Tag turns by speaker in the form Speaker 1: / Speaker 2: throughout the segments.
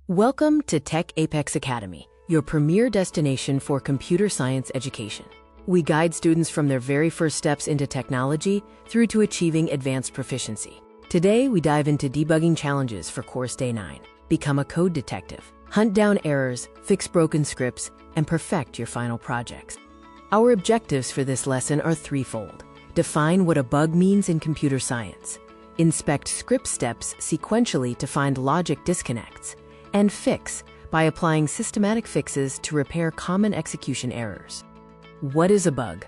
Speaker 1: Welcome to TechApex Academy, your premier destination for computer science education. We guide students from their very first steps into technology through to achieving advanced proficiency. Today, we dive into debugging challenges for Course Day 9. Become a code detective, hunt down errors, fix broken scripts, and perfect your final projects. Our objectives for this lesson are threefold. Define what a bug means in computer science. Inspect script steps sequentially to find logic disconnects. And fix by applying systematic fixes to repair common execution errors. What is a bug?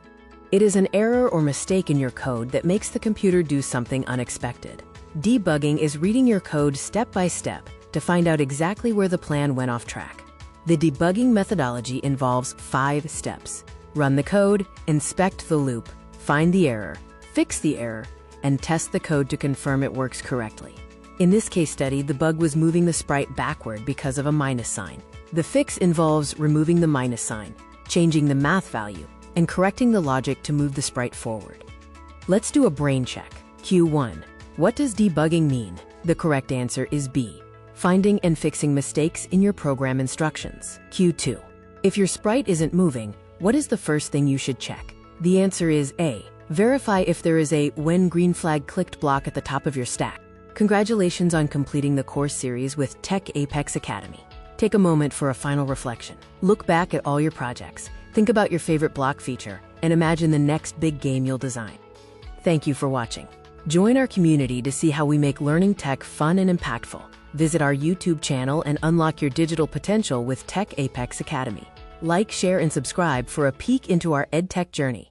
Speaker 1: It is an error or mistake in your code that makes the computer do something unexpected. Debugging is reading your code step by step to find out exactly where the plan went off track. The debugging methodology involves 5 steps. Run the code, inspect the loop, find the error, fix the error, and test the code to confirm it works correctly. In this case study, the bug was moving the sprite backward because of a minus sign. The fix involves removing the minus sign, changing the math value, and correcting the logic to move the sprite forward. Let's do a brain check. Q1. What does debugging mean? The correct answer is B. Finding and fixing mistakes in your program instructions. Q2. If your sprite isn't moving, what is the first thing you should check? The answer is A. Verify if there is a when green flag clicked block at the top of your stack. Congratulations on completing the course series with TechApex Academy. Take a moment for a final reflection. Look back at all your projects, think about your favorite block feature, and imagine the next big game you'll design. Thank you for watching. Join our community to see how we make learning tech fun and impactful. Visit our YouTube channel and unlock your digital potential with TechApex Academy. Like, share, and subscribe for a peek into our EdTech journey.